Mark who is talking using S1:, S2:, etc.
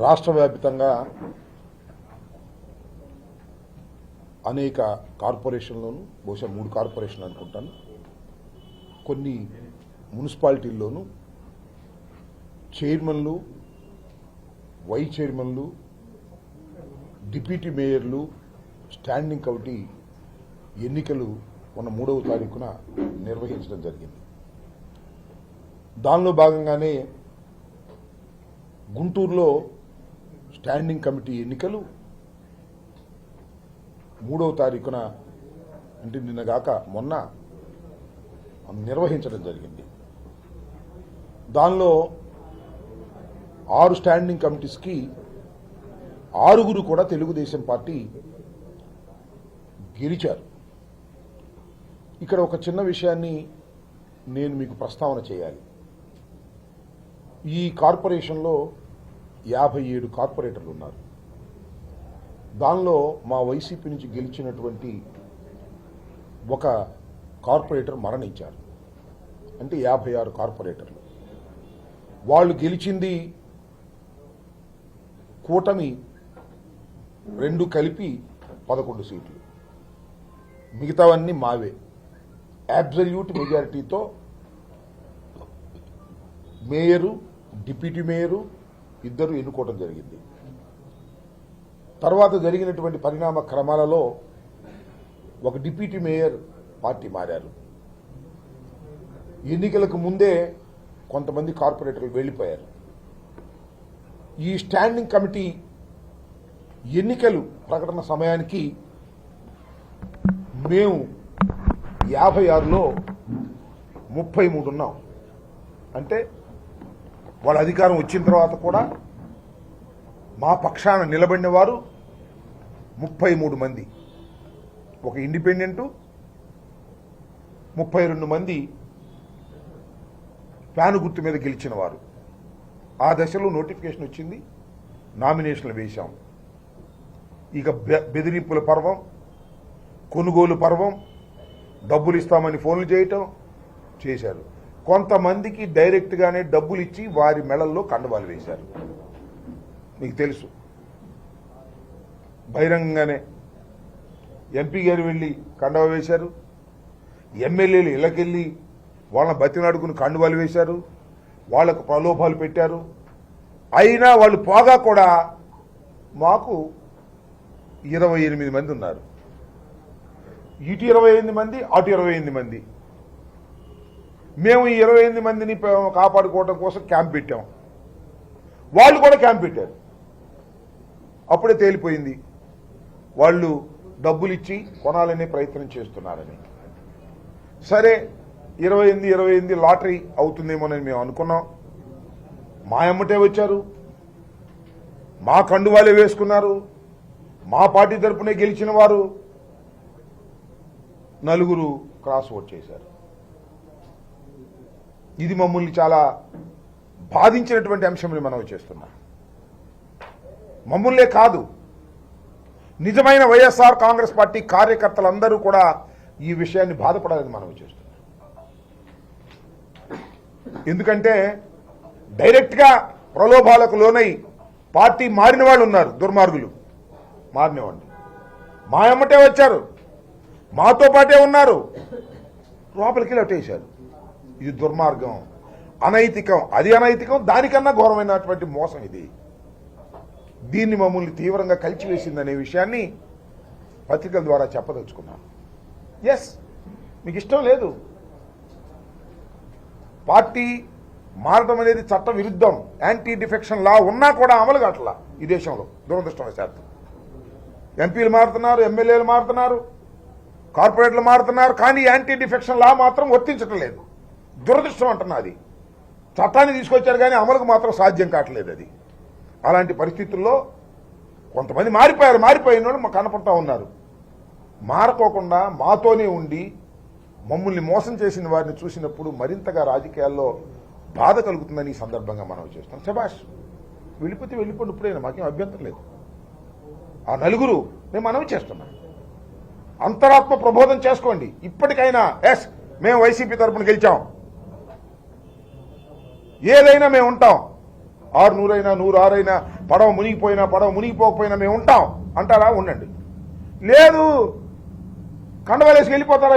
S1: రాష్ట్ర వ్యాప్తంగా అనేక కార్పొరేషన్లోను, బహుశా 3 కార్పొరేషన్లు అనుకుంటాను, కొన్ని మున్సిపాలిటీల్లోనూ చైర్మన్లు, వైస్ చైర్మన్లు, డిప్యూటీ మేయర్లు, స్టాండింగ్ కమిటీ ఎన్నికలు మొన్న 3వ తారీఖున నిర్వహించడం జరిగింది. దానిలో భాగంగానే గుంటూరులో స్టాండింగ్ కమిటీ ఎన్నికలు 3వ తారీఖున అంటే నిన్నగాక మొన్న నిర్వహించడం జరిగింది. దానిలో 6 స్టాండింగ్ కమిటీస్కి 6 కూడా తెలుగుదేశం పార్టీ గెలిచారు. ఇక్కడ ఒక చిన్న విషయాన్ని నేను మీకు ప్రస్తావన చేయాలి. ఈ కార్పొరేషన్లో 57 కార్పొరేటర్లు ఉన్నారు. దానిలో మా వైసీపీ నుంచి గెలిచినటువంటి ఒక కార్పొరేటర్ మరణించారు. అంటే 56 కార్పొరేటర్లు. వాళ్ళు గెలిచింది కూటమి 2 కలిపి 11 సీట్లు, మిగతావన్నీ మావే. అబ్సల్యూట్ మెజారిటీతో మేయరు, డిప్యూటీ మేయరు ఇద్దరు ఎన్నుకోవడం జరిగింది. తర్వాత జరిగినటువంటి పరిణామ క్రమాలలో ఒక డిప్యూటీ మేయర్ పార్టీ మారారు. ఎన్నికలకు ముందే కొంతమంది కార్పొరేటర్లు వెళ్లిపోయారు. ఈ స్టాండింగ్ కమిటీ ఎన్నికలు ప్రకటన సమయానికి మేము 56లో 33 ఉన్నాం. అంటే వాళ్ళ అధికారం వచ్చిన తర్వాత కూడా మా పక్షాన నిలబడిన వారు 33 మంది, ఒక ఇండిపెండెంటు, 32 మంది ఫ్యాను గుర్తు మీద గెలిచిన వారు. ఆ దశలో నోటిఫికేషన్ వచ్చింది, నామినేషన్లు వేశాం. ఇక బెదిరింపుల పర్వం, కొనుగోలు పర్వం, డబ్బులు ఇస్తామని ఫోన్లు చేయటం చేశారు. కొంతమందికి డైరెక్ట్గానే డబ్బులు ఇచ్చి వారి మెడల్లో కండవాలు వేశారు. మీకు తెలుసు, బహిరంగంగానే ఎంపీ గారు వెళ్ళి కండవ వేశారు, ఎమ్మెల్యేలు ఇళ్ళకెళ్ళి వాళ్ళని బతినాడుకుని కండువాలు వేశారు, వాళ్లకు ప్రలోభాలు పెట్టారు. అయినా వాళ్ళు పోగా కూడా మాకు 28 మంది ఉన్నారు. ఇటు 28 మంది, అటు 28 మంది. మేము ఈ 28 మందిని కాపాడుకోవడం కోసం క్యాంప్ పెట్టాం. వాళ్ళు కూడా క్యాంప్ పెట్టారు. అప్పుడే తేలిపోయింది వాళ్ళు డబ్బులు ఇచ్చి కొనాలనే ప్రయత్నం చేస్తున్నారని. సరే, 28 లాటరీ అవుతుందేమోనని మేము అనుకున్నాం. మా ఎమ్మటే వచ్చారు, మా కండువాలే వేసుకున్నారు. మా పార్టీ తరపునే గెలిచిన వారు 4 క్రాస్ ఓట్ చేశారు. ఇది మమ్మల్ని చాలా బాధించినటువంటి అంశంని మనం చేస్తున్నాం. మమ్మల్నే కాదు, నిజమైన వైఎస్ఆర్ కాంగ్రెస్ పార్టీ కార్యకర్తలందరూ కూడా ఈ విషయాన్ని బాధపడాలని మనం చేస్తున్నాం. ఎందుకంటే డైరెక్ట్గా ప్రలోభాలకు లోనై పార్టీ మారిన వాళ్ళు ఉన్నారు, దుర్మార్గులు మారినవాళ్ళు. మా ఎమ్మటే వచ్చారు, మాతో పాటే ఉన్నారు, లోపలికి లట్టేశారు. ఇది దుర్మార్గం, అనైతికం. అది అనైతికం, దానికన్నా ఘోరమైనటువంటి మోసం ఇది. దీన్ని మమ్మల్ని తీవ్రంగా కలిచివేసిందనే విషయాన్ని పత్రికల ద్వారా చెప్పదలుచుకున్నాను. ఎస్, మీకు ఇష్టం లేదు, పార్టీ మారడం అనేది చట్ట విరుద్ధం, యాంటీ డిఫెక్షన్ లా ఉన్నా కూడా అమలు కావట్లా ఈ దేశంలో. దురదృష్టవశాత్తు ఎంపీలు మారుతున్నారు, ఎమ్మెల్యేలు మారుతున్నారు, కార్పొరేట్లు మారుతున్నారు, కానీ యాంటీ డిఫెక్షన్ లా మాత్రం వర్తించటం లేదు. దురదృష్టం అంటున్నా. అది చట్టాన్ని తీసుకొచ్చారు కానీ అమలుకు మాత్రం సాధ్యం కావట్లేదు. అది అలాంటి పరిస్థితుల్లో కొంతమంది మారిపోయిన వాళ్ళు మాకు కనపడతా ఉన్నారు. మారకోకుండా మాతోనే ఉండి మమ్మల్ని మోసం చేసిన వారిని చూసినప్పుడు మరింతగా రాజకీయాల్లో బాధ కలుగుతుందని ఈ సందర్భంగా మనం చేస్తాం. శభాష్, వెళ్ళిపోతే వెళ్ళిపోండి, ఇప్పుడైనా మాకేం అభ్యంతరం లేదు. ఆ 4 నేను మనవి చేస్తున్నాను, అంతరాత్మ ప్రబోధం చేసుకోండి. ఇప్పటికైనా ఎస్, మేము వైసీపీ తరఫున గెలిచాం, ఏదైనా మేము ఉంటాం. 600 అయినా 106 అయినా పడవ మునిగిపోకపోయినా మేము ఉంటాం అంటారా? ఉండండి. లేదు కండవాలేసి వెళ్ళిపోతారా?